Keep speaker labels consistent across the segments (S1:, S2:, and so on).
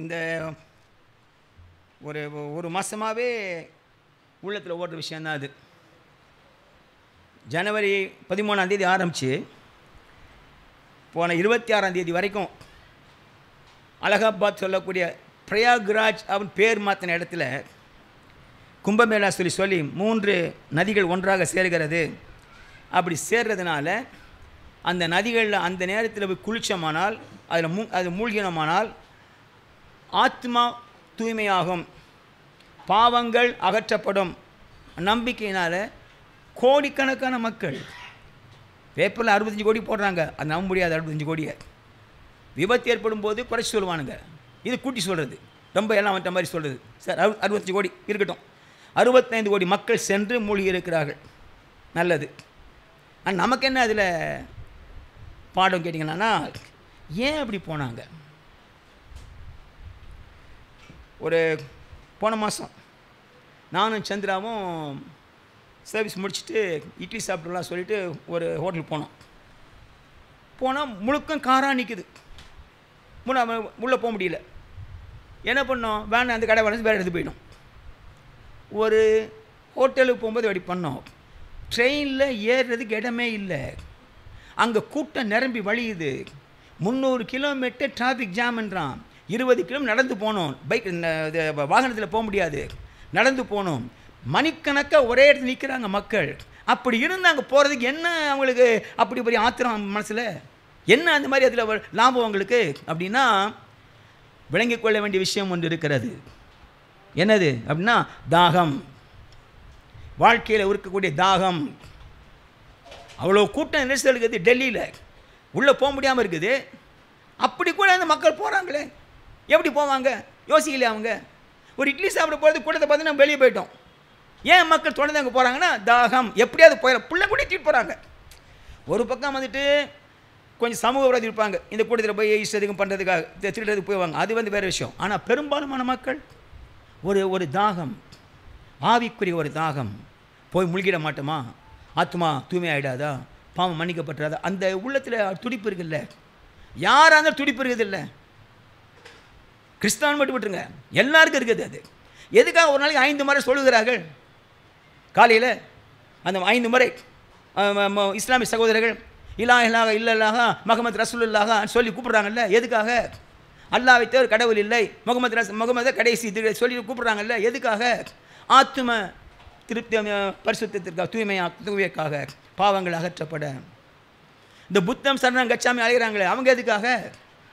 S1: இந்த ஒரு மாதமாகவே உள்ளத்தில் ஓடுற விஷயந்தான் அது. ஜனவரி 13ஆம் ஆரம்பித்து போன 26ஆம் வரைக்கும் அலகாபாத் சொல்லக்கூடிய பிரயாக்ராஜ் அவன் பேர் மாற்றின இடத்துல கும்பமேளா சொல்லி 3 நதிகள் ஒன்றாக சேர்கிறது. அப்படி சேர்றதுனால அந்த நதிகளில் அந்த நேரத்தில் போய் குளிச்சமானால் அது மூழ்கினமானால் ஆத்மா தூய்மையாகும், பாவங்கள் அகற்றப்படும் நம்பிக்கையினால் கோடிக்கணக்கான மக்கள் பேப்பரில் 65 கோடி போடுறாங்க. அது நம்ப முடியாது. 65 கோடியை விபத்து ஏற்படும் போது குறைச்சி சொல்லுவானுங்க, இது கூட்டி சொல்கிறது, ரொம்ப எல்லாம் வந்த மாதிரி சொல்கிறது. சார் 65 கோடி இருக்கட்டும், 65 கோடி மக்கள் சென்று மூழ்கி இருக்கிறார்கள், நல்லது. ஆனால் நமக்கு என்ன அதில் பாடம் கேட்டிங்கன்னா, ஏன் அப்படி போனாங்க? ஒரு போன மாதம் நானும் சந்திராவும் சர்வீஸ் முடிச்சுட்டு இட்லி சாப்பிட்டுலாம் சொல்லிவிட்டு ஒரு ஹோட்டலுக்கு போனால் முழுக்கம் காராக நிற்குது. உள்ளே போக முடியல. என்ன பண்ணோம்? வேன் அந்த கடை வேணும், வேறு எடுத்து போயிடும். ஒரு ஹோட்டலுக்கு போகும்போது அப்படி பண்ணோம். ட்ரெயினில் ஏறுறதுக்கு இடமே இல்லை, அங்கே கூட்டம் நிரம்பி வழியுது. 300 கிலோமீட்டர் டிராஃபிக் ஜாம்ன்றான். 20 கிலோமீட்டர் நடந்து போகணும், பைக் வாகனத்தில் போக முடியாது, நடந்து போகணும். மணிக்கணக்காக ஒரே இடத்துல நிற்கிறாங்க மக்கள். அப்படி இருந்து அங்கே போகிறதுக்கு என்ன அவங்களுக்கு அப்படி பெரிய ஆத்திரம் மனசில்? என்ன அந்த மாதிரி அதில் லாபம் அவங்களுக்கு அப்படின்னா, விளங்கிக் கொள்ள வேண்டிய விஷயம் ஒன்று இருக்கிறது. என்னது அப்படின்னா, தாகம். வாழ்க்கையில் இருக்கக்கூடிய தாகம். அவ்வளோ கூட்டம் நெரிசல் இருக்குது டெல்லியில், உள்ளே போக முடியாமல் இருக்குது. அப்படி கூட அந்த மக்கள் போகிறாங்களே, எப்படி போவாங்க? யோசிக்கலையே அவங்க. ஒரு இட்லி சாப்பிட போகிறது கூட்டத்தை பார்த்து நம்ம வெளியே போயிட்டோம். ஏன் மக்கள் தொடர்ந்து அங்கே போகிறாங்கன்னா, தாகம். எப்படியாவது போயிட பிள்ளை கூட தீட்டு போகிறாங்க. ஒரு பக்கம் வந்துட்டு கொஞ்சம் சமூக விரோதி இருப்பாங்க, இந்த கூட்டத்தில் போய் இஷ்டத்துக்கும் பண்ணுறதுக்காக திருடுறதுக்கு போய்வாங்க, அது வேறு விஷயம். ஆனால் பெரும்பாலுமான மக்கள் ஒரு தாகம், ஆவிக்குரிய ஒரு தாகம். போய் முழுகிட மாட்டோமா? ஆத்மா தூய்மை ஆகிடாதா? பாவம் மன்னிக்கப்பட்டுறாதா? அந்த உள்ளத்தில் துடிப்பு இருக்குல்ல, யாராக இருந்தாலும் துடிப்பு இருக்குது இல்லை. கிறிஸ்தவன் மட்டும் விட்டுருங்க, எல்லாருக்கும் இருக்குது. அது எதுக்காக ஒரு நாளைக்கு 5 முறை சொல்லுகிறார்கள்? காலையில் அந்த 5 முறை இஸ்லாமிய சகோதரர்கள் இலாஹ் இல்லல்லாஹ முஹம்மது ரசூலுல்லாஹ் சொல்லி கூப்பிட்றாங்கல்ல. எதுக்காக? அல்லாஹ்வை தவிர கடவுள் இல்லை, முகமது கடைசி இது சொல்லி கூப்பிட்றாங்கல்ல. எதுக்காக? ஆத்ம திருப்தி, பரிசுத்தத்திற்காக, தூய்மைக்காக, பாவங்கள் அகற்றப்பட. இந்த புத்தம் சரணம் கச்சாமி அழைகிறாங்களே, அவங்க எதுக்காக?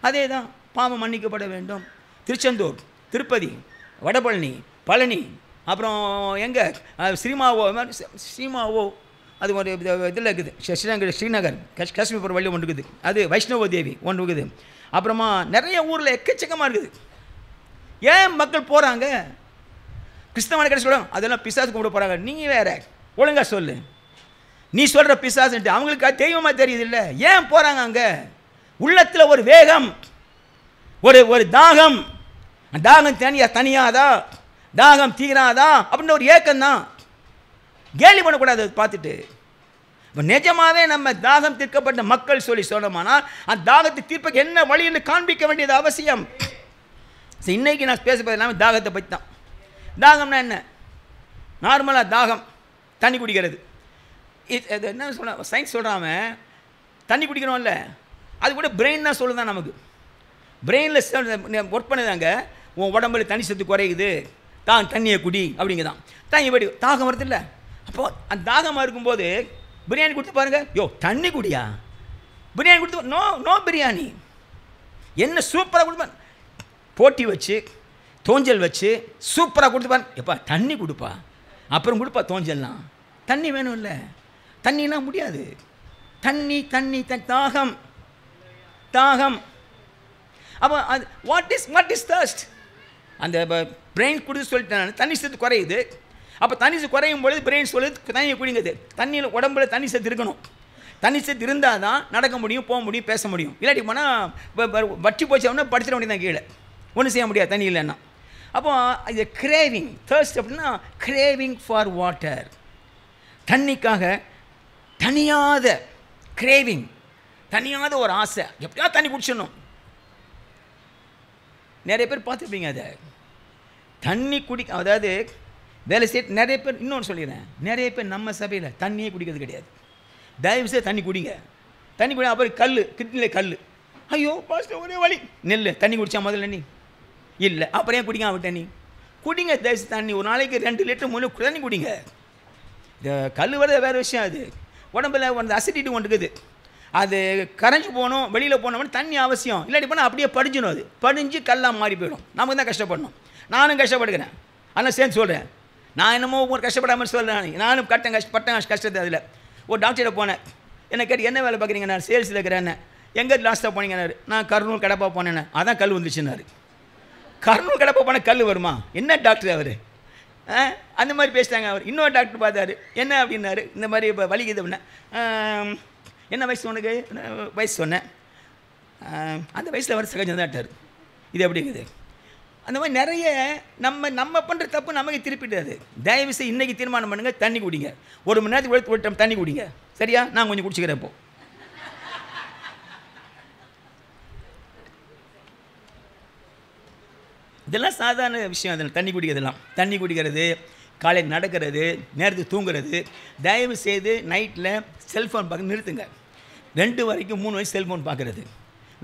S1: அதே தான், பாவம் மன்னிக்கப்பட வேண்டும். திருச்செந்தூர், திருப்பதி, வடபழனி, பழனி, அப்புறம் எங்கே ஸ்ரீமாவோ அது ஒரு இதில் இருக்குது, ஸ்ரீநகர் காஷ்மீர் வழி ஒன்று இருக்குது, அது வைஷ்ணவ தேவி ஒன்று இருக்குது. அப்புறமா நிறைய ஊரில் எக்கச்சக்கமாக இருக்குது. ஏன் மக்கள் போகிறாங்க? கிறிஸ்தவனை கடை சொல்லுவாங்க, அதெல்லாம் பிசாசு கும்பிட போகிறாங்க. நீங்கள் வேற ஒழுங்காக சொல்லு, நீ சொல்கிற பிசாசுன்ட்டு அவங்களுக்கு அது தெய்வமாக தெரியுது இல்லை. ஏன் போகிறாங்க அங்கே? உள்ளத்தில் ஒரு வேகம், ஒரு தாகம். தாகம் தனியாதா? தாகம் தீராதா அப்படின்ற ஒரு ஏக்கம்தான். கேலி பண்ணக்கூடாது. பார்த்துட்டு இப்போ நிஜமாகவே நம்ம தாகம் தீர்க்கப்பட்ட மக்கள் சொன்னோம்னா, அந்த தாகத்தை தீர்ப்பக்கு என்ன வழின்னு காண்பிக்க வேண்டியது அவசியம். இன்னைக்கு நான் பேசப்போது எல்லாமே தாகத்தை பற்றி தான். தாகம்னா என்ன? நார்மலாக தாகம் தண்ணி குடிக்கிறது. இது என்ன சொல்ல, சயின்ஸ் சொல்கிறாம தண்ணி குடிக்கிறோம்ல, அது கூட பிரெயின் தான் சொல்லுதான். நமக்கு பிரெயினில் ஒர்க் பண்ணுதாங்க. உன் உடம்புல தண்ணி சத்து குறையுது, தண்ணியை குடி அப்படிங்கதான். தண்ணி படி தாகம் வருது இல்லை. அப்போது அந்த தாகமாக இருக்கும்போது பிரியாணி கொடுத்து பாருங்கள், யோ தண்ணி குடியா, பிரியாணி கொடுத்து நோ பிரியாணி என்ன சூப்பராக கொடுப்பேன், போட்டி வச்சு தோஞ்சல் வச்சு சூப்பராக கொடுத்துப்பான். எப்பா தண்ணி கொடுப்பா, அப்புறம் கொடுப்பா தோஞ்சல்லாம். தண்ணி வேணும் இல்லை, தண்ணினா முடியாது. தண்ணி தாகம் தாகம். அப்போ அது வாட் இஸ் தர்ஸ்ட்? அந்த பிரெயின் கொடுத்து சொல்லிட்டேன், தண்ணி சத்து குறையுது. அப்போ தண்ணி சத்து குறையும் பொழுது பிரெயின் சொல்லுது தண்ணியை குடிங்குது. தண்ணியில் உடம்புல தண்ணி சத்து இருக்கணும். தண்ணி சத்து இருந்தால் தான் நடக்க முடியும், போக முடியும், பேச முடியும். இல்லாட்டி போனால் வற்றி போச்சவொன்னே படுத்துட வேண்டியதான், கீழே ஒன்றும் செய்ய முடியாது தண்ணி இல்லைன்னா. அப்போ இது கிரேவிங், தர்ஸ்ட் அப்படின்னா கிரேவிங் ஃபார் வாட்டர். தண்ணிக்காக தனியாத கிரேவிங், தனியாத ஒரு ஆசை, எப்படியா தண்ணி குடிச்சிடணும். நிறைய பேர் பார்த்துருப்பீங்க அதை. தண்ணி அதாவது வேலை செய்ய நிறைய பேர். இன்னொன்று சொல்லிடுறேன், நிறைய பேர் நம்ம சபையில் தண்ணியே குடிக்கிறது கிடையாது. தயவு செய்து தண்ணி குடிங்க. தண்ணி குடி. அப்புறம் கல் கிட்னியில் கல். ஐயோ பாஸ்டர் ஒரே வலி. நெல் தண்ணி குடித்தா முதல்ல நீ இல்லை, அப்புறம் ஏன் குடிக்காம விட்ட நீ? குடிங்க தயவு செய்து தண்ணி. ஒரு நாளைக்கு 2 லிட்டர் 3 லிட்டர் தண்ணி குடிங்க. இந்த கல் வரது வேறு விஷயம். அது உடம்புல வந்து அசிடிட்டி ஒன்றுக்குது. அது கரைஞ்சி போகணும், வெளியில் போனோம்னா தண்ணி அவசியம். இல்லாட்டி போனால் அப்படியே படிஞ்சிடும். அது படிஞ்சு கல்லாக மாறி போயிடும். நமக்கு தான் கஷ்டப்படணும். நானும் கஷ்டப்படுகிறேன், ஆனால் சேர்ந்து சொல்கிறேன். நான் என்னமோ ஒரு கஷ்டப்படாமல் சொல்கிறேன். நானும் பட்டேன் கஷ்டத்தை. அதில் ஒரு டாக்டரை போனேன். என்ன கேட்டு என்ன வேலை பார்க்குறீங்க? நான் சேல்ஸில் இருக்கிறேன். எங்கே லாஸ்ட்டாக போனீங்கன்னாரு. நான் கர்னூல் கடப்பா போனேன். அதான் கல் வந்துச்சுன்னாரு. கர்னூல் கடப்பா போனால் கல் வருமா? என்ன டாக்டர் அவர்? அந்த மாதிரி பேசிட்டாங்க. அவர் இன்னொரு டாக்டர் பார்த்தாரு. என்ன அப்படின்னாரு, இந்த மாதிரி இப்போ வலிக்குது அப்படின்னா. என்ன வயசு உனக்கு? வயசு சொன்னேன். அந்த வயசில் வர சகஜம் டாக்டர். இது எப்படி இருக்குது? அந்த மாதிரி நிறைய நம்ம பண்ணுற தப்பு நமக்கு திருப்பிட்டாது. தயவு செய்து இன்றைக்கி தீர்மானம் பண்ணுங்கள், தண்ணி குடிங்க. 1 மணி நேரத்துக்கு ஒரு டைம் தண்ணி குடிங்க. சரியா? நான் கொஞ்சம் குடிச்சிக்கிறேன். இப்போ இதெல்லாம் சாதாரண விஷயம். அதில் தண்ணி குடிக்கிறதெல்லாம், தண்ணி குடிக்கிறது, காலையில் நடக்கிறது, நேரத்துக்கு தூங்குறது. தயவு செய்து நைட்டில் செல்ஃபோன் பார்க்க நிறுத்துங்க. 2 வரைக்கும் 3 வரைக்கும் செல்ஃபோன் பார்க்குறது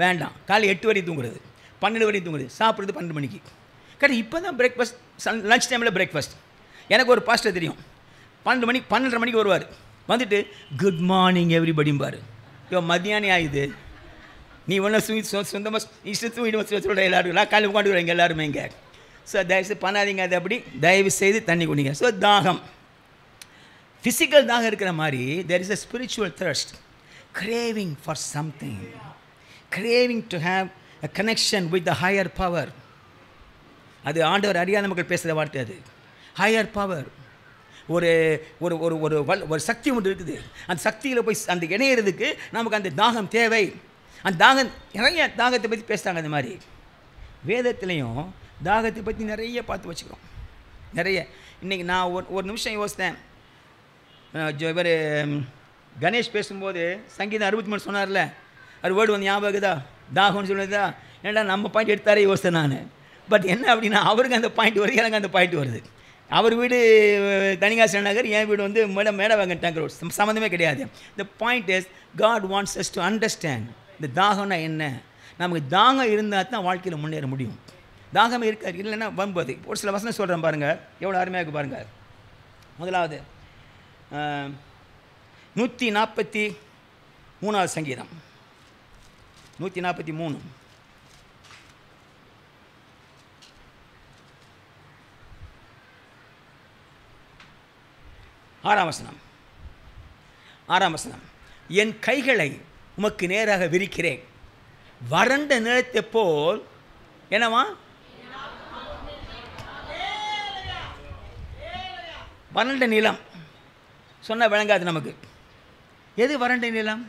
S1: வேண்டாம். காலை 8 வரைக்கும் தூங்குறது, 12 வரைக்கும் தூங்குறது, சாப்பிட்றது 12 மணிக்கு. கரெக்ட். இப்போ தான் பிரேக்ஃபாஸ்ட், லஞ்ச் டைமில் பிரேக்ஃபாஸ்ட். எனக்கு ஒரு பாஸ்டர் தெரியும். 12 மணிக்கு 12:30 மணிக்கு வருவார். வந்துட்டு குட் மார்னிங் எவ்ரிபடிம்பார். இப்போ மத்தியானம் ஆகுது. நீ ஒன்றும் சொந்தமாக இஷ்டத்தும் சொல்கிற எல்லாரும் காலையில் உட்காந்துக்கிறீங்க எல்லாருமே இங்கே. ஸோ தயவுசெய்து பண்ணாதீங்க. அது அப்படி தயவு செய்து தண்ணி குடிங்க. ஸோ தாகம், ஃபிசிக்கல் தாகம் இருக்கிற மாதிரி there is a spiritual thirst, craving for something, craving to have a connection with the higher power. அது ஆண்டவர் அறியாத மக்கள் பேசுகிற வார்த்தை. அது ஹையர் பவர். ஒரு ஒரு ஒரு ஒரு ஒரு சக்தி ஒன்று இருக்குது. அந்த சக்தியில் போய் அந்த இணையிறதுக்கு நமக்கு அந்த தாகம் தேவை. அந்த தாகம், நிறைய தாகத்தை பற்றி பேசுகிறாங்க. அந்த மாதிரி வேதத்துலேயும் தாகத்தை பற்றி நிறைய பார்த்து வச்சுக்கிறோம். நிறைய. இன்றைக்கி நான் ஒரு நிமிஷம் யோசித்தேன். இவர் கணேஷ் பேசும்போது சங்கீதம் 63 சொன்னார்ல, அது வேர்டு வந்து ஞாபகதா? தாகம்னு சொன்னதா? ஏன்னா நம்ம பாயிண்ட் எடுத்தாரே யோசித்தேன் நான். பட் என்ன அப்படின்னா, அவருக்கு அந்த பாயிண்ட் வருது, எனக்கு அந்த பாயிண்ட் வருது. அவர் வீடு தனிகாசன நகர், என் வீடு வந்து மேடவாங்க டேங்க் ரோட். சம்மந்தமே கிடையாது. The point is God wants us to understand இந்த தாகம்னா என்ன. நமக்கு தாகம் இருந்தால் தான் வாழ்க்கையில் முன்னேற முடியும். தாகம் இருக்காது, இல்லைன்னா வம்பது. ஒரு சில வசனம் சொல்கிறேன் பாருங்கள், எவ்வளோ அருமையாக இருக்குது பாருங்கள். முதலாவது 143 சங்கீதம், 143 6ஆம் வசனம். என் கைகளை உமக்கு நேராக விரிக்கிறேன், வறண்ட நிலத்தை போல். என்னவா? வறண்ட நிலம் சொன்னால் விளங்காது நமக்கு. எது வறண்ட நிலம்?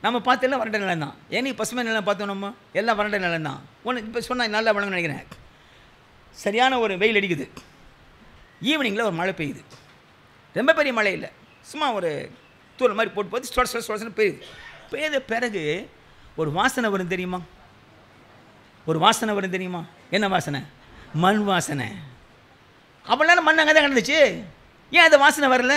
S1: நம்ம பார்த்தெல்லாம் வறண்ட நிலம் தான். ஏன்னா பசுமை நிலம் பார்த்தோம், நம்ம எல்லாம் வறண்ட நிலம் தான். ஒன்று இப்போ சொன்னால் நல்லா விளங்க நினைக்கிறேன். சரியான ஒரு வெயில் அடிக்குது, ஈவினிங்கில் ஒரு மழை பெய்யுது. ரொம்ப பெரிய மழை இல்லை, சும்மா ஒரு தூள் மாதிரி போட்டு சொடன்னு பெய்யுது. பிறகு ஒரு வாசனை வரும் தெரியுமா? ஒரு வாசனை வரும் தெரியுமா? என்ன வாசனை? மண் வாசனை. அவ்வளோ நேரம் மண் அங்கே தான் கிடந்துச்சு, ஏன் அந்த வாசனை வரல?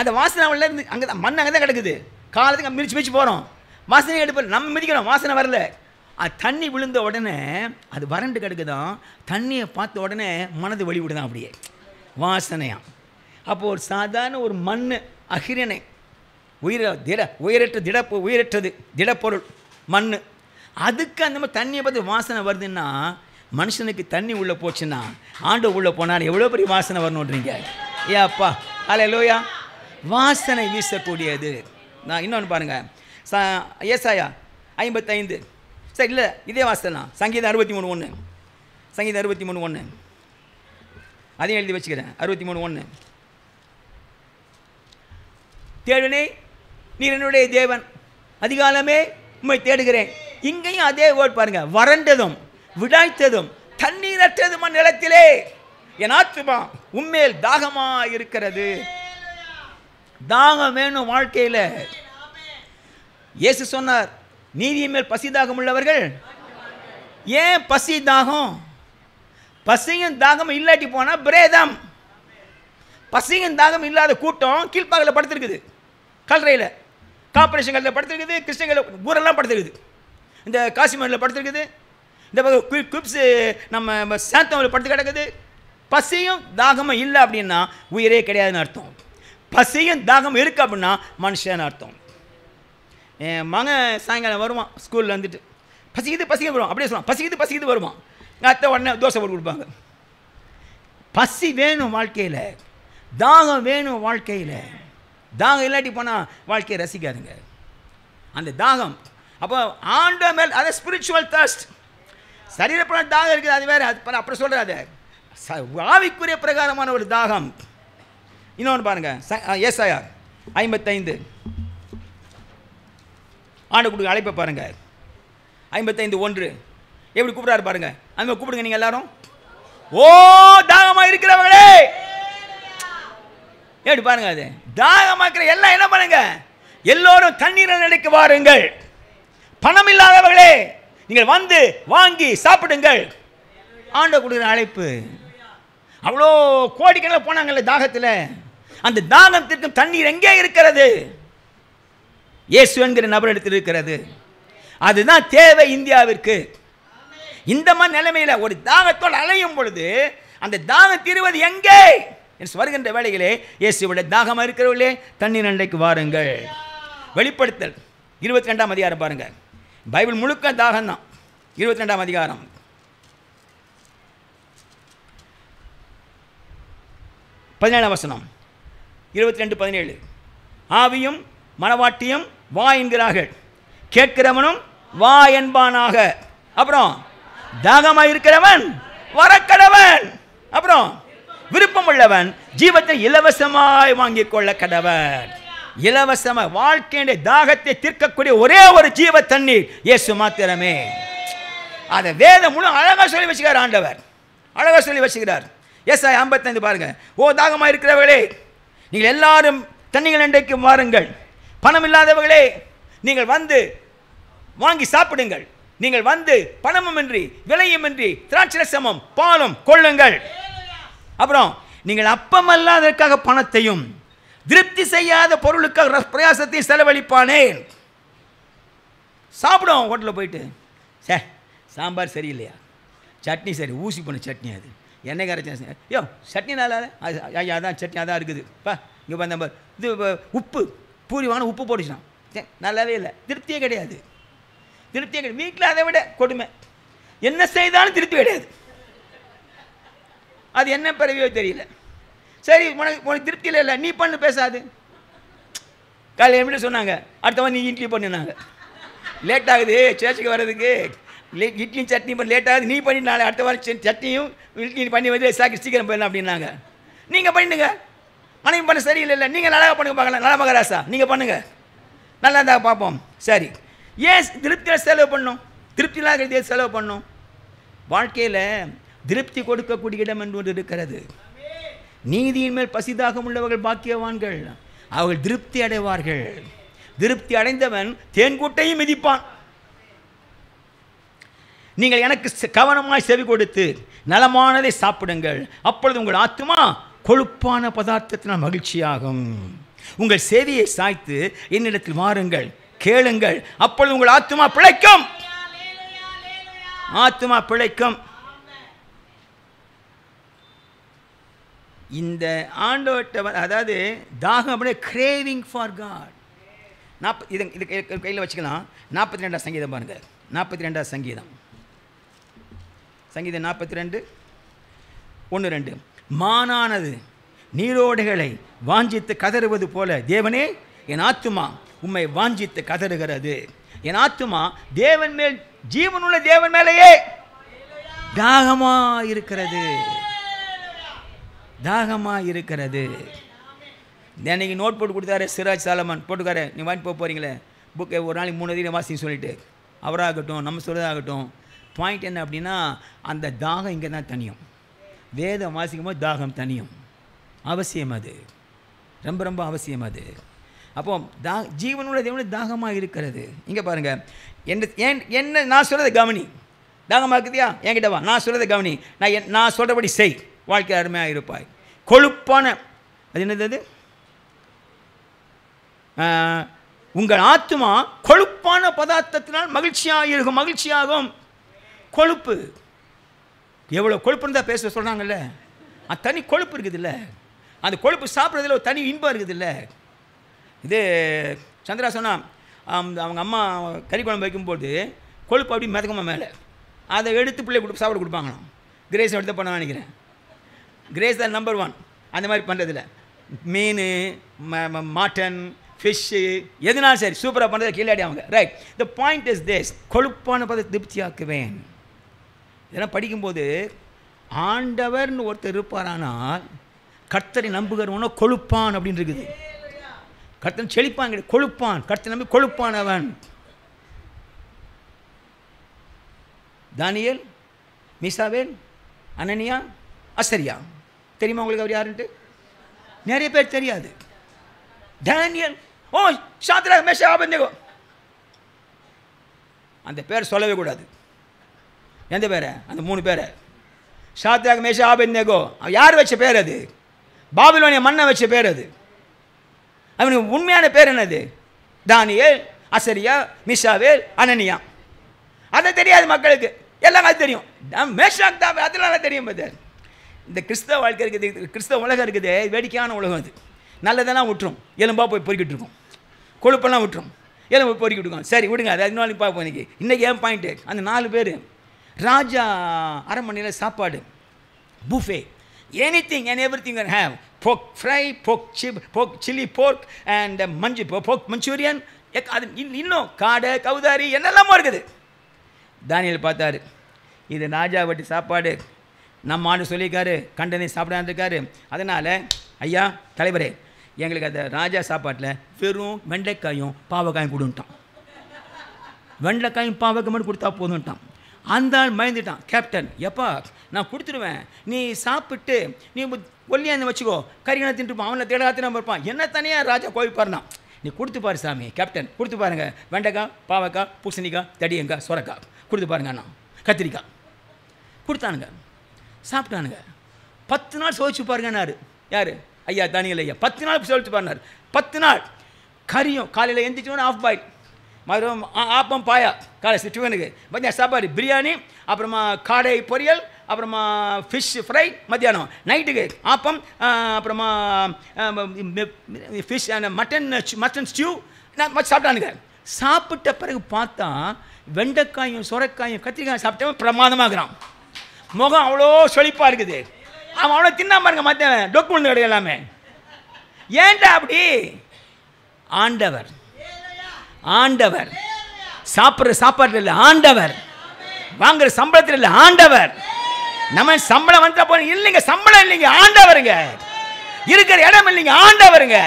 S1: அந்த வாசனை அவ்வளோ இருந்து அங்கே தான், மண் அங்கே தான் கிடக்குது. காலத்துக்கு மிதிச்சு போகிறோம், வாசனையை எடுப்போம், நம்ம மிதிக்கிறோம், வாசனை வரல. அது தண்ணி விழுந்த உடனே அது வறண்டு கிடக்குதான். தண்ணியை பார்த்த உடனே மனது வழிவிடுதான், அப்படியே வாசனையாக. அப்போது ஒரு சாதாரண ஒரு மண் அகிரணை, உயிரற்றது திடப்பொருள் மண், அதுக்கு அந்த மாதிரி தண்ணியை பார்த்து வாசனை வருதுன்னா, மனுஷனுக்கு தண்ணி உள்ளே போச்சுன்னா ஆண்டு உள்ளே போனால் எவ்வளோ பெரிய வாசனை வரணுன்றீங்க. ஏ அப்பா, அல்லேலூயா. வாசனை வீசக்கூடியது. நான் இன்னொன்று பாருங்கள், ஏசாயா 55. சரி, இல்லை இதே வாசனை தான். சங்கீதம் 63:1. சங்கீதம் 63:1 அதையும் எழுதி வச்சுக்கிறேன். 63:1. தேடுனே நீர் என்னுடைய தேவன், அதிகாலமே உம்மை தேடுகிறேன். இங்கேயும் அதே வேர்ட் பாருங்க, வறண்டதும் விடாய்த்ததும் தண்ணீரற்றதுமான நிலத்திலே என் ஆத்துமா உம்மேல் தாகமா இருக்கிறது. தாகம் வேணும் வாழ்க்கையில். இயேசு சொன்னார், நீதியின் மேல் பசி தாகம் உள்ளவர்கள் ஏன் பசி தாகம்? பசியும் தாகம் இல்லாட்டி போனால் பிரேதம். பசியும் தாகம் இல்லாத கூட்டம் கீழ்ப்பாக்கில் படுத்துருக்குது, கல்லறையில், கார்பரேஷன் கல்லில் படுத்துருக்குது, கிருஷ்ணகிரியில் ஊரெல்லாம் படுத்துருக்குது, இந்த காசிமரில் படுத்துருக்குது, இந்த குப்ஸ் நம்ம சாந்தமில் படுத்து கிடக்குது. பசியும் தாகமும் இல்லை அப்படின்னா உயிரே கிடையாதுன்னு அர்த்தம். பசியும் தாகம் இருக்குது அப்படின்னா மனுஷன்னு அர்த்தம். என் மகன் சாயங்காலம் வருவான் ஸ்கூலில் வந்துட்டு, பசிக்குது வருவான், அப்படியே சொல்லுவான், பசிக்குது வருவான். அத்தை உடனே தோசை போட்டு கொடுப்பாங்க. பசி வேணும் வாழ்க்கையில், தாகம் வேணும் வாழ்க்கையில். தாகம் இல்லாட்டி போனால் வாழ்க்கையை ரசிக்காதுங்க. அந்த தாகம் அப்போ ஆண்ட மேல், அதை ஸ்பிரிச்சுவல் தர்ஸ்ட். சரீரப்பட தாகம் இருக்குது, அது வேறு, அது அப்புறம் சொல்கிறாரு. ஆவிக்குரிய பிரகாரமான ஒரு தாகம். இன்னொன்று பாருங்கள், ஏசாயா 55 ஆண்டு கொடுக்க அழைப்பை பாருங்கள். 55:1 எப்படி கூப்பிட்றாரு பாருங்க. அந்த கூப்பிடுங்க நீங்கள் எல்லாரும். ஓ தாகமாக இருக்கிறவங்களே, எப்படி பாருங்க. அது தாகமாக இருக்கிற எல்லாம் என்ன பண்ணுங்க, எல்லோரும் தண்ணீர் நிலைக்கு வாருங்கள். பணம் இல்லாதவர்களே நீங்கள் வந்து வாங்கி சாப்பிடுங்கள். ஆண்ட கொடுக்குற அழைப்பு. அவ்வளோ கோடிக்கணக்கில் போனாங்கல்ல தாகத்தில். அந்த தாகத்திற்கும் தண்ணீர் எங்கே இருக்கிறது? இயேசு என்கிற நபரிடத்தில் இருக்கிறது. அதுதான் தேவை இந்தியாவிற்கு. இந்த மாதிரி நிலைமையில் ஒரு தாகத்தோடு அலையும் பொழுது அந்த தாகம் தீருவது எங்கே? வருகின்ற வேளையிலே இயேசுவிட தாகமாக இருக்கிறவர்களே தண்ணீர் நிலைக்கு வாருங்கள். வெளிப்படுத்தல் 22ஆம் அதிகாரம் பாருங்க. பைபிள் முழுக்க தாகம் தான். 22ஆம் அதிகாரம் 17ஆம் வசனம். 22:17 ஆவியும் மனவாட்டியும் வா என்கிறார்கள், கேட்கிறவனும் வா என்பானாக. அப்புறம் தாகமாக இருக்கிறவன் வரக்கடவன். அப்புறம் விருப்பம் உள்ளவன் ஜீவத்தை இலவசமாய் வாங்கிக் கொள்ள கடவன். இலவசமாக வாழ்க்கையுடைய தாகத்தை தீர்க்கக்கூடிய ஒரே ஒரு ஜீவ தண்ணீர் இயேசு மாத்திரமே. அதை வேதம் முழு அழகா சொல்லி வச்சுக்கிறார் ஆண்டவர், அழகா சொல்லி வச்சுக்கிறார். ஏசாயா 55 பாருங்க. ஓ தாகமாக இருக்கிறவர்களே நீங்கள் எல்லாரும் தண்ணீர் அண்டைக்கு வாருங்கள். பணம் இல்லாதவர்களே நீங்கள் வந்து வாங்கி சாப்பிடுங்கள். நீங்கள் வந்து பணமுமின்றி விலையுமின்றி திராட்சரசமும் பாலும் கொள்ளுங்கள். அப்புறம் நீங்கள் அப்பமல்லாததற்காக பணத்தையும் திருப்தி செய்யாத பொருளுக்காக பிரயாசத்தையும் செலவழிப்பானேன். சாப்பிடுவோம் ஹோட்டலில் போயிட்டு, சாம்பார் சரியில்லையா, சட்னி சரி, ஊசி பண்ண சட்னி, அது எண்ணெய் கரைச்சி, ஐயோ சட்னி நல்லா, ஐயா அதான் சட்னி அதான் இருக்குது பா, இங்கே நம்ம இது உப்பு பூரி வாங்கின உப்பு போட்டுச்சுனா நல்லாவே இல்லை, திருப்தியே கிடையாது. திருப்தியே கிடையாது. வீட்டில் அதை விட கொடுமை, என்ன செய்தாலும் திருப்தி கிடையாது. அது என்ன பிறவியோ தெரியல. சரி உனக்கு திருப்தியில் இல்லை, நீ பண்ணு, பேசாது. காலையில் எப்படி சொன்னாங்க, அடுத்தவன் நீ இட்லி பண்ணுனாங்க, லேட் ஆகுது சேர்ச்சுக்கு வர்றதுக்கு, இட்லி சட்னி பண்ணி லேட் ஆகுது, நீ பண்ணினால அடுத்த வாரம் சட்னியும் இட்லி பண்ணி வந்து சீக்கிரம் போயிடலாம் அப்படின்னாங்க. நீங்கள் பண்ணிடுங்க, மனைவி பண்ண சரியில்லை, நீங்கள் நல்லா பண்ணுங்க பார்க்கலாம், நல்ல மகராசா நீங்கள் பண்ணுங்கள், நல்லா இருந்தால் பார்ப்போம். சரி, ஏன் திருப்தியில் செலவு பண்ணணும்? திருப்தி இல்லாத செலவு பண்ணணும். வாழ்க்கையில் திருப்தி கொடுக்கக்கூடிய இடம் என்று ஒன்று இருக்கிறது. நீதியின் மேல் பசிதாகம் உள்ளவர்கள் பாக்கியவான்கள், அவர்கள் திருப்தி அடைவார்கள். திருப்தி அடைந்தவன் தேன்கூட்டையும் மிதிப்பான். நீங்கள் எனக்கு கவனமாய் செவி கொடுத்து நலமானதை சாப்பிடுங்கள், அப்பொழுது உங்கள் ஆத்துமா கொழுப்பான பதார்த்தத்தினால் மகிழ்ச்சியாகும். உங்கள் செவியை சாய்த்து என்னிடத்தில் வாருங்கள், கேளுங்கள், அப்பொழுது உங்கள் ஆத்துமா பிழைக்கும். ஆத்துமா பிழைக்கும். இந்த ஆண்டவர்கிட்ட அதாவது தாகம் அப்படியே கிரேவிங் ஃபார் காட். இது கையில் வச்சுக்கலாம். 42ஆம் சங்கீதம் பாருங்கள். 42ஆம் சங்கீதம், சங்கீதம் 42:1-2 மானானது நீரோடைகளை வாஞ்சித்து கதறுவது போல தேவனே என் ஆத்துமா உம்மை வாஞ்சித்து கதறுகிறது. என் ஆத்துமா தேவன் மேல், ஜீவனுள்ள தேவன் மேலேயே தாகமா இருக்கிறது, தாகமா இருக்கிறது. இன்னைக்கு நோட் போட்டு கொடுத்தாரு சிராஜ் சாலமன், போட்டுக்காரு, நீ வாங்கி போகிறீங்களே புக்கை ஒரு நாளைக்கு 3 அதிகம் வாசின்னு சொல்லிட்டு, அவராகட்டும் நம்ம சொல்கிறதாகட்டும், பாயிண்ட் என்ன அப்படின்னா அந்த தாகம் இங்கே தான் தனியும். வேதம் வாசிக்கும் போது தாகம் தனியும், அவசியம், அது ரொம்ப ரொம்ப அவசியம். அது அப்போ ஜீவனுள்ள தேவனுடைய தாகமாக இருக்கிறது. இங்கே பாருங்கள், என்ன நான் சொல்கிறத கவனி. தாகமாக இருக்குதியா, என்கிட்ட வா, நான் சொல்கிறத கவனி, நான் சொல்கிறபடி செய், வாழ்க்கை அருமையாக இருப்பாய். கொழுப்பான அது என்னது, உங்கள் ஆத்மா கொழுப்பான பதார்த்தத்தினால் மகிழ்ச்சியாக இருக்கும். மகிழ்ச்சியாகும். கொழுப்பு எவ்வளோ கொழுப்புன்னு தான் பேச சொல்கிறாங்கல்ல, அது தனி கொழுப்பு இருக்குதுல்ல, அந்த கொழுப்பு சாப்பிட்றதுல ஒரு தனி இன்பம் இருக்குதுல்ல. இது சந்திரா சொன்னால் அவங்க அம்மா கறி குழம்பு வைக்கும்போது கொழுப்பு அப்படி மிதக்கமா மேலே அதை எடுத்து பிள்ளை சாப்பிட கொடுப்பாங்களாம். கிரேஸ் எடுத்து பண்ண நினைக்கிறேன். கிரேஸ் தான் நம்பர் 1 அந்த மாதிரி பண்ணுறதில்ல. மீன், மட்டன், ஃபிஷ்ஷு எதுனாலும் சரி சூப்பராக பண்ணுறதை கீழாடி அவங்க. Right, the point is this, கொழுப்பான பதத்தை திருப்தியாக்குவேன். இதெல்லாம் படிக்கும்போது ஆண்டவர்னு ஒருத்தர் இருப்பாரானால் கர்த்தரை நம்புகிறவனோ கொழுப்பான் அப்படின்னு இருக்குது. கர்த்தன் செழிப்பான் கிடையாது, கொழுப்பான். கர்த்தனை நம்பி கொழுப்பானவன். தானியேல், மீசாவேல், அனனியா, அசரியா தெரியுமா உங்களுக்கு அவர் யாருன்ட்டு? நிறைய பேர் தெரியாது. தானியேல், ஓ சாத்ராக் மேஷாக் ஆபேத்நேகோ, அந்த பேர் சொல்லவே கூடாது. எந்த பேரை? அந்த 3 பேரை. சாத்ராக் மேஷாக் ஆபேத்நேகோ யார் வச்ச பேர்? அது பாபிலோனிய மன்ன வச்ச பேர். அது அவனுக்கு உண்மையான பேர் என்னது? தானியேல், அசரியா, மீசாவேல், அனனியா. அதை தெரியாது மக்களுக்கு, எல்லாம் அது தெரியும். மேஷாக் தான் அதெல்லாம் தெரியும். இந்த கிறிஸ்தவ வாழ்க்கை இருக்குது, கிறிஸ்தவ உலகம் இருக்குது, வேடிக்கையான உலகம். அது நல்லதெல்லாம் விட்டுரும், எலும்பாக போய் பொறுக்கிட்டு இருக்கும். கொழுப்பெல்லாம் விட்டுரும், எலும்பு பொறுக்கிட்டு இருக்கும். சரி விடுங்க, அது இன்னொன்று பார்ப்போம். இன்றைக்கி ஏன் பாயிண்ட்டு, அந்த 4 பேர் ராஜா அரண்மனையில் சாப்பாடு buffet, anything and everything can have. pork fry, pork chili pork and pork manchurian. அது இன்னும் காடை, கவுதாரி என்னெல்லாமோ இருக்குது. தானியேல் பார்த்தாரு, இது ராஜா வட்டி சாப்பாடு, நம்ம ஆண்டு சொல்லியிருக்காரு, கண்டனை சாப்பிடான்னு இருக்காரு. அதனால் ஐயா தலைவரே, எங்களுக்கு அந்த ராஜா சாப்பாட்டில் வெறும் வெண்டைக்காயும் பாவக்காயும் கொடுன்ட்டான். வெண்டைக்காயும் பாவக்காய் மட்டும் கொடுத்தா போதுன்ட்டான். அந்த ஆள் பயந்துட்டான். கேப்டன், எப்பா நான் கொடுத்துருவேன், நீ சாப்பிட்டு நீ ஒல்லியாந்து வச்சுக்கோ, கறிகளை தின்ட்டுப்பான், அவனை தேடாத்து நம்ம இருப்பான். என்ன தனியாக ராஜா கோவிப்பாருனா, நீ கொடுத்து பாரு சாமி, கேப்டன் கொடுத்து பாருங்க, வெண்டைக்காய், பாவக்காய், பூசணிக்காய், தடியங்காய், சொரக்காய் கொடுத்து பாருங்க அண்ணா, கத்திரிக்காய் கொடுத்தானுங்க. சாப்பிட்டானுங்க. 10 நாள் சோதிச்சு பாருங்கன்னாரு. யார்? ஐயா தானியேல் ஐயா. 10 நாள் சோதிச்சு பாருனார். 10 நாள் கறியும் காலையில் எந்திரிச்சோன்னு ஆஃப் பாயில், மறுபடியும் ஆப்பம் பாயா காலை டிஃபனுக்கு, மத்தியானம் சாப்பாடு பிரியாணி, அப்புறமா காடை பொரியல், அப்புறமா ஃபிஷ் ஃப்ரை, மத்தியானம் நைட்டுக்கு ஆப்பம், அப்புறமா ஃபிஷ் மட்டன் ஸ்டியூ சாப்பிட்டானுங்க. சாப்பிட்ட பிறகு பார்த்தா வெண்டைக்காயும் சொரக்காயும் கத்திரிக்காயும் சாப்பிட்டவன் பிரமாதமாகறான். முகம் அவ்வளோ செழிப்பாக இருக்குது. அவன் அவ்வளோ தின்னா பாருங்க, மத்தியானம் டொக்கு விழுந்து கிடையாது எல்லாமே. ஏன்டா அப்படி? ஆண்டவர், ஆண்டவர் சாப்பிட்ற சாப்பாட்டில் இல்லை, ஆண்டவர் வாங்குற சம்பளத்தில் இல்லை, ஆண்டவர். நம்ம சம்பளம் வந்தா போல இல்லைங்க, சம்பளம் இல்லைங்க, ஆண்டவருங்க. இருக்கிற இடம் இல்லைங்க, ஆண்டவருங்க.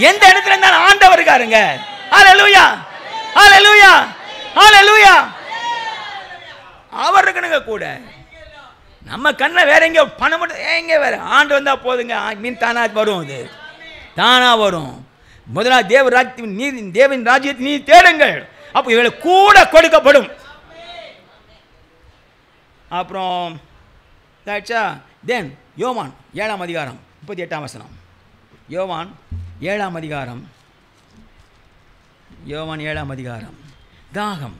S1: எந்த இடத்துல இருந்தாலும் ஆண்டவர் இருக்காருங்க. ஹல்லேலூயா, ஹல்லேலூயா, ஹல்லேலூயா. அவர் இருக்கணுங்க கூட. நம்ம கண்ணை வேற எங்கே பணம் மட்டும் எங்கே வேற, ஆண்டு வந்தால் போதுங்க, மீன் தானா வரும். அது தானா வரும். முதலாவது தேவன் ராஜ்யத்தை நீ தேடுங்கள், அப்போ இவளை கூட கொடுக்கப்படும். அப்புறம் தென் யோவான் 7ஆம் அதிகாரம் 38ஆம் வசனம். யோவான் 7ஆம் அதிகாரம், யோவான் 7ஆம் அதிகாரம். தாகம்,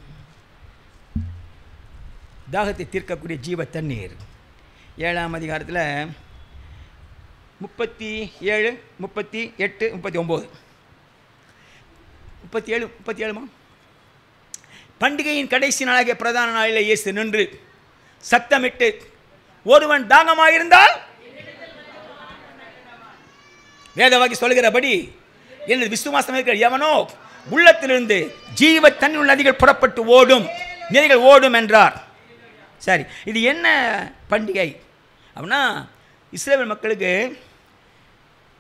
S1: தாகத்தை தீர்க்கக்கூடிய ஜீவ தண்ணீர். 7ஆம் அதிகாரத்தில் 37, 38, 39, 37 பண்டிகையின் கடைசி நாளாகிய பிரதான நாளில் இயேசு நின்று சத்தமிட்டு, ஒருவன் தாகமாயிருந்தால் வேதவாக்கி சொல்கிறபடி என்று விசுவாசம் இருக்கிற எவனோ உள்ளத்திலிருந்து ஜீவ தண்ணீர் நதிகள் புறப்பட்டு ஓடும், நதிகள் ஓடும் என்றார். சரி, இது என்ன பண்டிகை அப்படின்னா, இஸ்ரவேல் மக்களுக்கு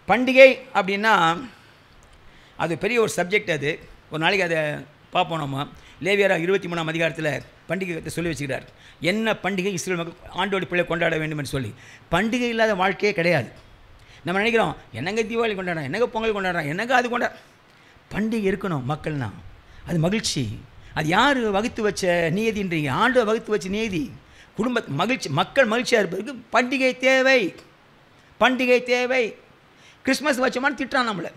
S1: பண்டிகை அப்படின்னா அது பெரிய ஒரு சப்ஜெக்ட். அது ஒரு நாளைக்கு அதை பார்ப்போம். நம்ம லேவியராக 23ஆம் அதிகாரத்தில் பண்டிகை சொல்லி வச்சுக்கிறார். என்ன பண்டிகை இஸ்ரவேல் மக்கள் ஆண்டோட பிள்ளை கொண்டாட வேண்டும் என்று சொல்லி. பண்டிகை இல்லாத வாழ்க்கையே கிடையாது. நம்ம நினைக்கிறோம், என்னங்க தீபாவளி கொண்டாடுறோம், என்னங்க பொங்கல் கொண்டாடுறோம், என்னங்க அது கொண்டாடுறோம். பண்டிகை இருக்கணும் மக்கள்னா, அது மகிழ்ச்சி. அது யார் வகுத்து வச்ச நீதின்றீங்க? ஆண்டவர் வகுத்து வச்ச நீதி. குடும்ப மகிழ்ச்சி, மக்கள் மகிழ்ச்சியாக இருப்பதற்கு பண்டிகை தேவை, பண்டிகை தேவை. கிறிஸ்மஸ் வச்சோமான்னு திட்டுறான் நம்மளை,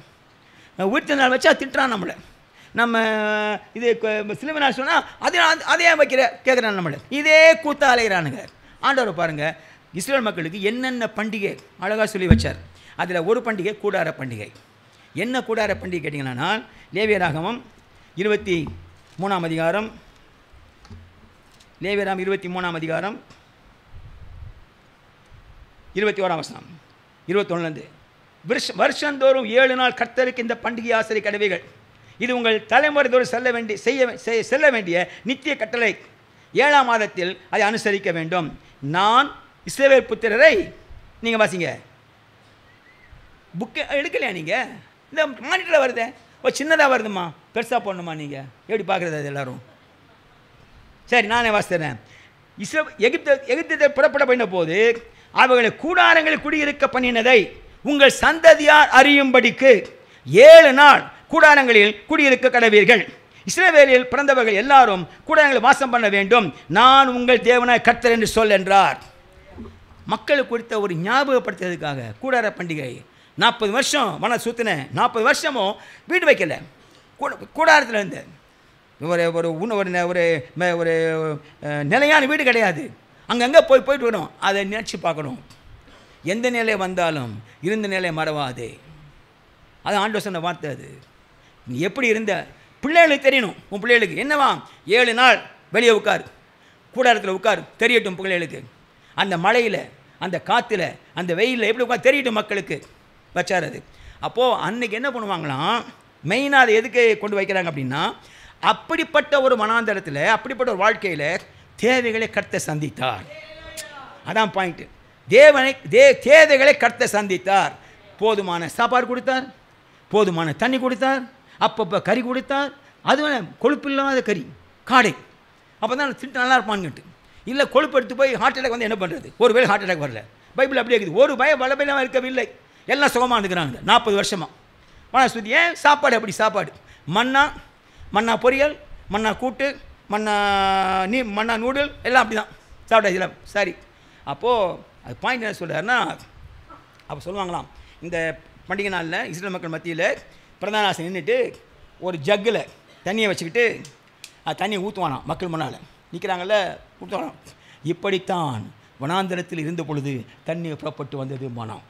S1: உயிர்த்த நாள் வச்சா திட்டுறான் நம்மளை. நம்ம இது சிலுவை நாள் சொன்னால் அதே வைக்கிற கேட்குறான் நம்மளை. இதே கூத்தா அலைகிறானுங்க. ஆண்டவர் பாருங்கள், இஸ்ரேல் மக்களுக்கு என்னென்ன பண்டிகை அழகாக சொல்லி வச்சார். அதில் ஒரு பண்டிகை கூடார பண்டிகை. என்ன கூடார பண்டிகை கேட்டிங்கன்னா, லேவியராகமம் 23ஆம் அதிகாரம், லேவியராகமம் 23ஆம் அதிகாரம் 21ஆம் வசனம், 21லேருந்து, வருஷந்தோறும் 7 நாள் கர்த்தருக்கு இந்த பண்டிகை ஆசரி கடவைகள், இது உங்கள் தலைமுறை தோறும் செல்ல வேண்டிய நித்திய கட்டளை. 7ஆம் மாதத்தில் அதை அனுசரிக்க வேண்டும். நான் இஸ்ரவேல் புத்திரரை, நீங்கள் வாசிங்க, புக்கு எடுக்கலையா நீங்கள்? இந்த மானிட்டரில் வருதே, ஒரு சின்னதாக வருதுமா, பெருசாக போடணுமா? நீங்கள் எப்படி பார்க்குறது அது எல்லோரும்? சரி, நானே வாசித்தேன். எகிப்தை புறப்பட பண்ணின போது அவர்களை கூடாரங்களில் குடியிருக்க பண்ணினதை உங்கள் சந்ததியார் அறியும்படிக்கு 7 நாள் கூடாரங்களில் குடியிருக்க கடவீர்கள். இஸ்ரவேலில் பிறந்தவர்கள் எல்லாரும் கூடாரங்களில் வாசம் பண்ண வேண்டும். நான் உங்கள் தேவனாய் கர்த்தர் என்று சொல் என்றார். மக்களுக்கு குறித்த ஒரு ஞாபகப்படுத்துறதுக்காக கூடார பண்டிகை. 40 வருஷம் மன சுத்தின, 40 வருஷமும் வீடு வைக்கல, கூடாரத்தில் இருந்து ஒரு ஒரு நிலையான வீடு கிடையாது. அங்கங்கே போயிட்டு வரும். அதை நினச்சி பார்க்கணும். எந்த நிலை வந்தாலும் இருந்த நிலை மறவாது. அது ஆண்டவர் சொன்ன வார்த்தை. அது நீ எப்படி இருந்த பிள்ளைகளுக்கு தெரியணும். உன் பிள்ளைகளுக்கு என்னவா, 7 நாள் வெளியே உட்கார், கூடாரத்தில் உட்கார், தெரியட்டும் பிள்ளைகளுக்கு. அந்த மழையில், அந்த காற்றுல, அந்த வெயிலில் எப்படி உட்கார் தெரியட்டும் மக்களுக்கு வச்சார். அது அப்போது அன்றைக்கி என்ன பண்ணுவாங்களாம், மெயினாக அதை எதுக்கு கொண்டு வைக்கிறாங்க அப்படின்னா, அப்படிப்பட்ட ஒரு மனாந்தரத்தில், அப்படிப்பட்ட ஒரு வாழ்க்கையில் தேவைகளை கர்த்தர் சந்தித்தார். அதான் பாயிண்ட்டு. தேவைகளை கர்த்தர் சந்தித்தார். போதுமான சாப்பாடு கொடுத்தார், போதுமான தண்ணி கொடுத்தார், அப்பப்போ கறி கொடுத்தார். அதுவும் கொழுப்பில்லாத கறி, காடை. அப்போ தான் திட்டு நல்லா இருப்பான்னுட்டு. இல்லை கொழுப்பு எடுத்து போய் ஹார்ட் அட்டாக் வந்து என்ன பண்ணுறது? ஒருவேளை ஹார்ட் அட்டாக் வரல, பைபிள் அப்படியே இருக்குது. ஒரு பலபலம் இருக்கவில்லை, எல்லாம் சுகமாக இருக்கிறாங்க 40 வருஷமாக. ஆனால் சுற்றி ஏன் சாப்பாடு அப்படி? சாப்பாடு மண்ணா பொரியல், மண்ணா கூட்டு, மண்ணா நூடுல் எல்லாம் அப்படி தான் சாப்பிட்டாச்சு எல்லாம். சரி, அப்போது அது பாயிண்ட் என்ன சொல்கிறாருன்னா, அப்போ சொல்லுவாங்களாம், இந்த பண்டிகை நாளில் இஸ்ரேல் மக்கள் மத்தியில் பிரதான ஆசை நின்றுட்டு ஒரு ஜக்கில் தண்ணியை வச்சுக்கிட்டு அது தண்ணியை ஊற்றுவானாம். மக்கள் முன்னால் நிற்கிறாங்கல்ல, ஊற்றுவானாம். இப்படித்தான் வனாந்தரத்தில் இருந்த பொழுது தண்ணியை புறப்பட்டு வந்தது மனம்.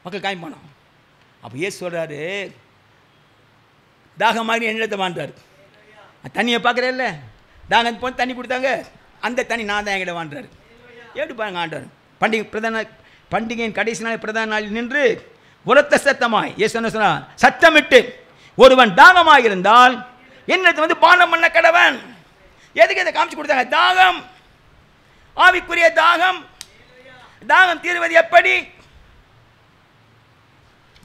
S1: மக்கள் காய்ப்பானாம். அப்போ ஏசு சொல்கிறாரு, தாகம் மாதிரி என்னிடத்தை வாழ்ந்தார். தண்ணியை பார்க்குறேல்ல, தாகம் போய் தண்ணி கொடுத்தாங்க, அந்த தண்ணி நான் தான் என்கிட்ட வாழ்றாரு. எப்படி பாருங்க ஆண்டார். பண்டிகையின் கடைசி நாள் பிரதான நாளில் நின்று உரத்த சத்தமாய் ஏசு சொன்னார், சத்தமிட்டு ஒருவன் தாகமாக இருந்தால் என்னத்தை வந்து பானம் பண்ண கடவன். எதுக்கு இதை காமிச்சு கொடுத்தாங்க? தாகம், ஆவிக்குரிய தாகம். தாகம் தீர்வது எப்படி?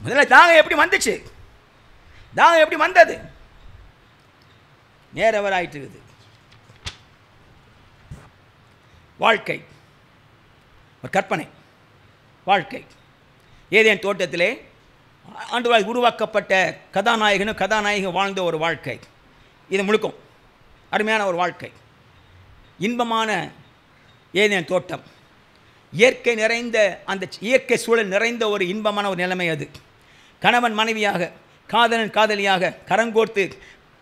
S1: முதல்ல தாகம் எப்படி வந்துச்சு? தாகம் எப்படி வந்தது? நேரவராயிட்டு இருக்குது. வாழ்க்கை ஒரு கற்பனை வாழ்க்கை. ஏதேன் தோட்டத்திலே ஆண்டவரால் உருவாக்கப்பட்ட கதாநாயகனும் கதாநாயகன் வாழ்ந்த ஒரு வாழ்க்கை. இது முழுக்கும் அருமையான ஒரு வாழ்க்கை. இன்பமான ஏதேன் தோட்டம், இயற்கை நிறைந்த, அந்த இயற்கை சூழல் நிறைந்த ஒரு இன்பமான ஒரு நிலைமை அது. கணவன் மனைவியாக, காதலன் காதலியாக கரங்கோர்த்து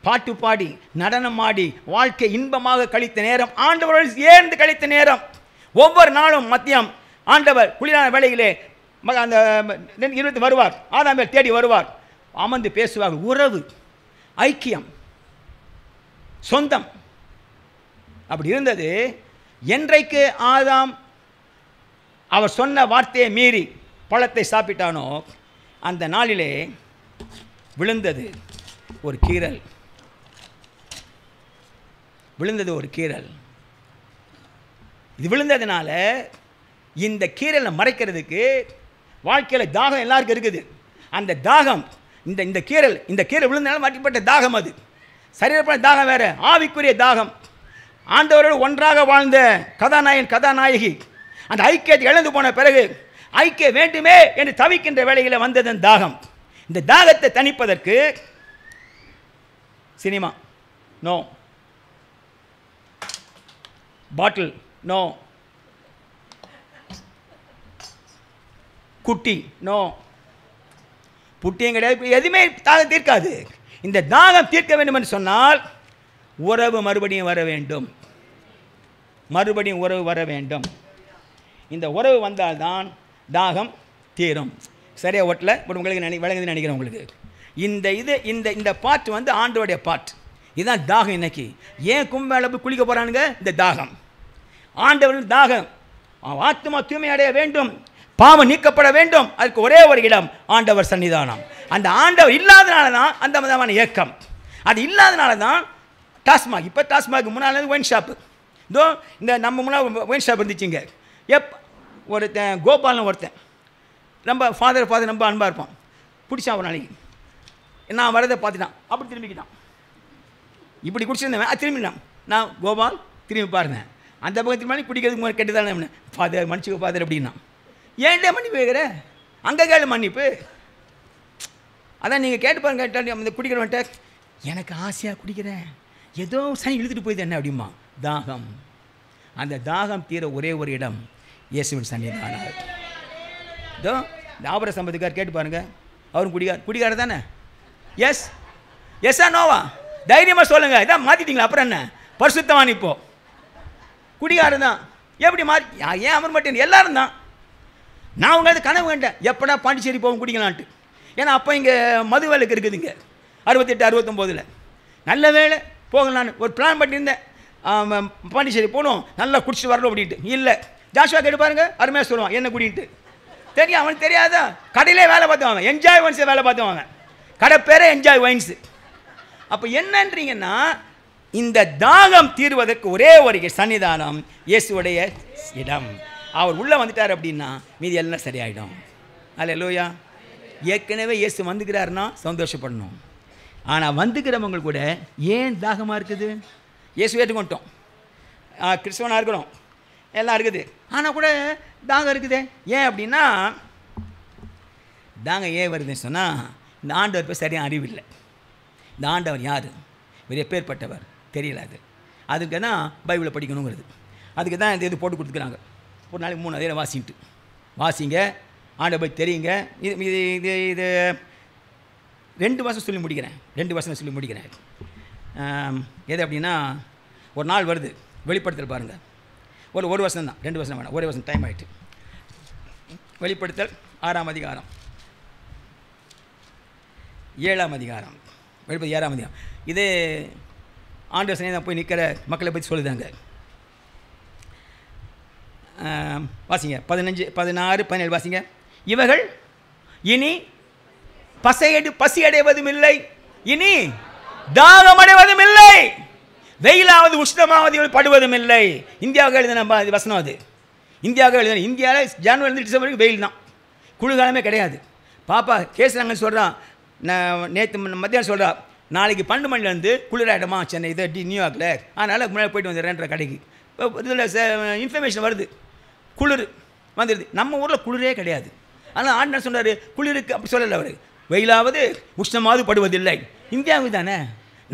S1: பாட்டு பாடி நடனம் ஆடி வாழ்க்கை இன்பமாக கழித்த நேரம், ஆண்டவரோடு சேர்ந்து கழித்த நேரம். ஒவ்வொரு நாளும் மத்தியம் ஆண்டவர் குளிரான வேளையிலே அந்த 20 வருவார், ஆதாமேல் தேடி வருவார், அமர்ந்து பேசுவார். உறவு, ஐக்கியம், சொந்தம் அப்படி இருந்தது. என்றைக்கு ஆதாம் அவர் சொன்ன வார்த்தையை மீறி பழத்தை சாப்பிட்டானோ அந்த நாளிலே விழுந்தது ஒரு கீறல். விழுந்தது ஒரு கீறல். இது விழுந்ததுனால இந்த கீறலை மறைக்கிறதுக்கு வாழ்க்கையில் தாகம் எல்லாருக்கும் இருக்குது. அந்த தாகம், இந்த கீறல் விழுந்தனால மாற்றப்பட்ட தாகம். அது சரீரப்பட்ட தாகம் வேறு, ஆவிக்குரிய தாகம். ஆண்டவரோடு ஒன்றாக வாழ்ந்த கதாநாயகன் கதாநாயகி அந்த ஐக்கியத்தை இழந்து போன பிறகு ஐக்கியம் வேண்டுமே என்று தவிக்கின்ற வேளையில் வந்ததன் தாகம். இந்த தாகத்தை தணிப்பதற்கு சினிமா, நோ. பாட்டில், நோ. குட்டி, நோ. புட்டியும் கிடையாது, எதுவுமே தாகம் தீர்க்காது. இந்த தாகம் தீர்க்க வேண்டும் என்று சொன்னால் உறவு மறுபடியும் வர வேண்டும். மறுபடியும் உறவு வர வேண்டும். இந்த உறவு வந்தால்தான் தாகம் தீரும். சரியா ஓட்டல பட் உங்களுக்கு விளங்குதுன்னு நினைக்கிறேன். உங்களுக்கு இந்த பாட்டு வந்து ஆண்டோடைய பாட்டு. இதுதான் தாகம். இன்னைக்கு ஏன் கும்பமேளா போய் குளிக்க போகிறானுங்க? இந்த தாகம். ஆண்டவரின் தாகம். ஆத்மா தூய்மை அடைய வேண்டும், பாவம் நீக்கப்பட வேண்டும். அதுக்கு ஒரே ஒரு இடம் ஆண்டவர் சன்னிதானம். அந்த ஆண்டவர் இல்லாதனால தான் அந்த விதமான ஏக்கம். அது இல்லாதனால தான் டாஸ்மாக். இப்போ டாஸ்மாக் முன்னால் ஒயின் ஷாப்பு. இதோ இந்த நம்ம முன்னால் ஒயின் ஷாப் இருந்துச்சுங்க. ஒருத்தன் கோபால்னு ஒருத்தன் ரொம்ப ஃபாதர் ரொம்ப அன்பாக இருப்பான். பிடிச்சான் ஒரு நாளைக்கு. நான் வரதை பார்த்துட்டான், அப்படி திரும்பிக்கிட்டான். இப்படி குடிச்சிருந்தேன், அது திரும்பினான். நான் கோபால் திரும்பி பாருங்கள். அந்த பக்கத்துக்கு மேலே குடிக்கிறதுக்கு முன்னாடி கேட்டுதான் ஃபாதர் மன்னிச்சுக்கோ ஃபாதர் அப்படின்னா. ஏன்டே மன்னிப்பு வைக்கிற? அங்கே கேளு மன்னிப்பு. அதான் நீங்கள் கேட்டு பாருங்க. கேட்டால் அந்த குடிக்கிறவன்ட்ட எனக்கு ஆசையாக குடிக்கிறேன், ஏதோ சனி இழுத்துட்டு போயிது என்ன அப்படிமா. தாகம். அந்த தாகம் தீர ஒரே ஒரு இடம் இயேசுவின் சன்னிதானம். இதோ இந்த ஆபர சம்பத்துக்கார் கேட்டு பாருங்க. அவரும் குடிகாரர் தானே? எஸ் எஸ்ஸா நோவா? தைரியமாக சொல்லுங்கள். இதான் மாற்றிட்டீங்களா? அப்புறம் என்ன பரிசுத்தவான்? இப்போ குடிகாரன் தான். எப்படி மாறி? ஏன் அவர் மட்டும் எல்லாரும் தான். நான் உங்களது கனவு வேண்டேன், எப்படா பாண்டிச்சேரி போகும் குடிக்கலான்ட்டு. ஏன்னா அப்போ இங்கே மது வேலைக்கு இருக்குதுங்க 68 69. நல்ல வேலை போகலான்னு ஒரு பிளான் பண்ணியிருந்தேன். பாண்டிச்சேரி போகணும், நல்லா குடிச்சிட்டு வரணும் அப்படின்ட்டு. இல்லை, ஜாஷுவா கேட்டு பாருங்க, அருமையாக சொல்லுவான் என்ன குடின்ட்டு. தெரியும், அவனுக்கு தெரியாதா? கடையிலே வேலை பார்த்தவங்க, என்ஜாய் வைன்ஸை வேலை பார்த்தவங்க. கடை பேரே என்ஜாய் வைன்ஸு. அப்போ என்னன்றீங்கன்னா, இந்த தாகம் தீர்வதற்கு ஒரே ஒரு சன்னிதானம் இயேசுவுடைய இடம். அவர் உள்ளே வந்துட்டார் அப்படின்னா மீதி எல்லாம் சரியாயிடும். அல்லேலூயா. ஏற்கனவே இயேசு வந்துக்கிறாருன்னா சந்தோஷப்படணும். ஆனால் வந்துக்கிறவங்க கூட ஏன் தாகமாக இருக்குது? இயேசு ஏற்றுக்கொண்டோம், கிறிஸ்தவனாக இருக்கிறோம், எல்லாம் இருக்குது, ஆனால் கூட தாகம் இருக்குது. ஏன் அப்படின்னா, தாகம் ஏன் வருதுன்னு சொன்னால், இந்த ஆண்டவர் பேர் சரியாக அறிவில்லை. இந்த ஆண்டவர் யார், இவர் எப்பேற்பட்டவர் தெரியல. அதுக்கு தான் பைபிளை படிக்கணுங்கிறது. அதுக்கு தான் இந்த இது போட்டு கொடுத்துக்கிறாங்க. ஒரு நாளைக்கு 3 அதிகாரம் வாசிங்க, ஆண்டவர் போய் தெரியுங்க. இது 2 வருஷம் சொல்லி முடிக்கிறேன். 2 வருஷம் சொல்லி முடிக்கிறேன். எது அப்படின்னா, ஒரு நாள் வருது வெளிப்படுத்தல் பாருங்கள். ஒரு வருஷம் தான், 2 வருஷம் வேணாம், 1 வருஷம் டைம் ஆகிட்டு. வெளிப்படுத்தல் 6ஆம் அதிகாரம், 7ஆம் அதிகாரம், வெளிப்படுத்தல் 7ஆம் அதிகாரம். இது ஆண்டவர் சன்னிதானம் போய் நிற்கிற மக்களை பற்றி சொல்லுதாங்க. வாசிங்க 15 16 17 வாசிங்க. இவர்கள் இனி பசி அடைவதும் இல்லை, இனி தாகம் அடைவதும் இல்லை, வெயிலாவது உஷ்ணமாவது படுவதும் இல்லை. இந்தியாவுக்கு எழுதின வசனம் அது. இந்தியாவுக்கு எழுதின. இந்தியாவில் ஜனவரிலேருந்து டிசம்பர் வரைக்கும் வெயில் தான், குளிர்காலமே கிடையாது. பாப்பா கேசுறாங்கன்னு சொல்கிறான். நான் நேற்று மத்தியானம் சொல்கிறான், நாளைக்கு 12 மணிலேருந்து குளிராயிடமா சென்னை இது நியூயார்க்கில், அதனால் முன்னாடி போய்ட்டு வந்துடுறேன்ற கடைக்கு. இதில் இன்ஃபர்மேஷன் வருது, குளிர் வந்துடுது. நம்ம ஊரில் குளிரே கிடையாது. ஆனால் ஆண்டவர் சொன்னார் குளிருக்கு, அப்படி சொல்லலை அவர். வெயிலாவது உஷ்ணமாவது படுவதில்லை. இந்தியாவுக்கு தானே,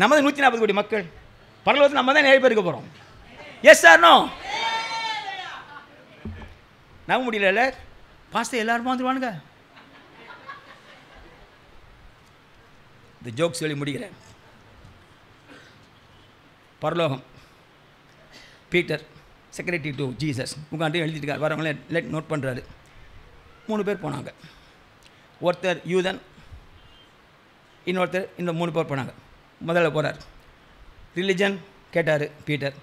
S1: நமது 140 கோடி மக்கள், பரலோகத்தில் நம்ம தான் நிறைய பேர் இருக்க போகிறோம். Yes sir no? நம்ப முடியல. பாஸ்டர் எல்லாருமே வந்துடுவானுங்க. இந்த ஜோக் சொல்லி முடிக்கிறேன். பரலோகம், பீட்டர் செக்ரட்டரி டு ஜீசஸ் உட்காந்து எழுதிட்டுருக்கார். வரவங்களே நோட் பண்ணுறாரு. 3 பேர் போனாங்க. ஒருத்தர் யூதன், இன்னொருத்தர், இந்த 3 பேர் போனாங்க. முதல்ல போகிறார். ரிலிஜன் கேட்டார் பீட்டர்.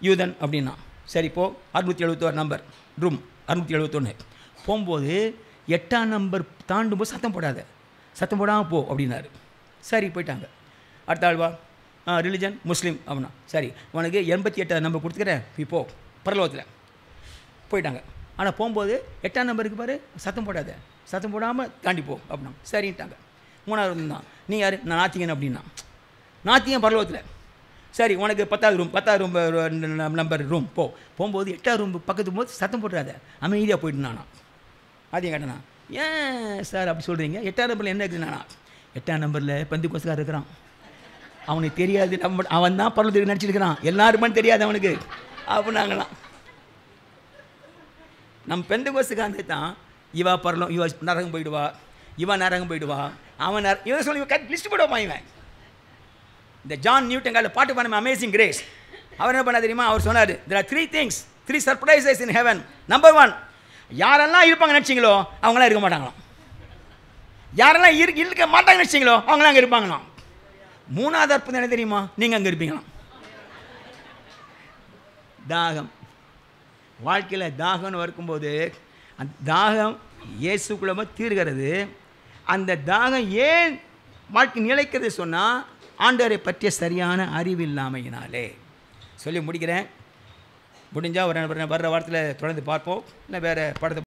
S1: யூதன் அப்படின்னா சரி போ, 671 நம்பர் ரூம் 671. போகும்போது 8ஆம் நம்பர் தாண்டும்போது சத்தம் போடாமல் போ அப்படின்னாரு. சரி போயிட்டாங்க. அடுத்த ஆள்வா ரிலிஜன் முஸ்லீம் அப்படின்னா சரி உனக்கு 88ஆம் நம்பர் கொடுத்துக்கிறேன், இப்போ பரலோகத்தில் போயிட்டாங்க. ஆனால் போகும்போது 8ஆம் நம்பருக்கு பாரு, சத்தம் போடாமல் தாண்டி போ அப்படின்னா சரின்ட்டாங்க. 3ஆவது தான். நீ யார்? நான் நாத்திகன் அப்படின்னா. நாத்திகன் பரலோகத்தில். சரி உனக்கு 10வது ரூம் நம்பர் ரூம் போகும்போது 8ஆவது ரூம் பக்கத்து போது சத்தம் போட்டுறாத, அமைதியாக போயிட்டு நானா. அதையும் கேட்டேண்ணா, ஏன் சார் அப்படி சொல்கிறீங்க? 8ஆம் நம்பரில் என்ன இருக்குதுண்ணா? 8ஆம் நம்பரில் பந்தி கோசுக்கார் இருக்கிறான். அவனுக்கு தெரியாது, அவன் தான் பரலோகத்துக்கு நினச்சிருக்கிறான், எல்லாருமே தெரியாது அவனுக்கு அப்படின்னாங்களாம். நம்ம பெந்தகோஸ்துக்காரங்க தான் இவா பரலம், இவ நரகம் போயிடுவா, இவன் நரகம் போயிடுவா, அவன் இவன் சொல்லி லிஸ்ட் போடுவான் இவன். இந்த ஜான் நியூட்டன் கால பாட்டு பண்ண அமேசிங் கிரேஸ், அவர் என்ன பண்ண தெரியுமா? அவர் சொன்னார், there are 3 things, 3 surprises in heaven. Number 1, யாரெல்லாம் இருப்பாங்க நினச்சிங்களோ அவங்களாம் இருக்க மாட்டாங்களாம். யாரெல்லாம் இருக்க மாட்டாங்க நினச்சிங்களோ அவங்களாம் அங்கே இருப்பாங்களாம். 3வது அற்புதம் என்ன தெரியுமா? நீங்கள் அங்கே இருப்பீங்களாம். தாகம், வாழ்க்கையில் தாகம்னு வரும்போது அந்த தாகம் இயேசுக்குள்ளே தீர்கிறது. அந்த தாகம் ஏன் வாழ்க்கை நிலைக்கிறது சொன்னால் ஆண்டவரை பற்றிய சரியான அறிவு இல்லாமையினாலே. சொல்லி முடிக்கிறேன். முடிஞ்சால் வர்ற வாரத்தில் தொடர்ந்து பார்ப்போம், இல்லை வேறு படத்தை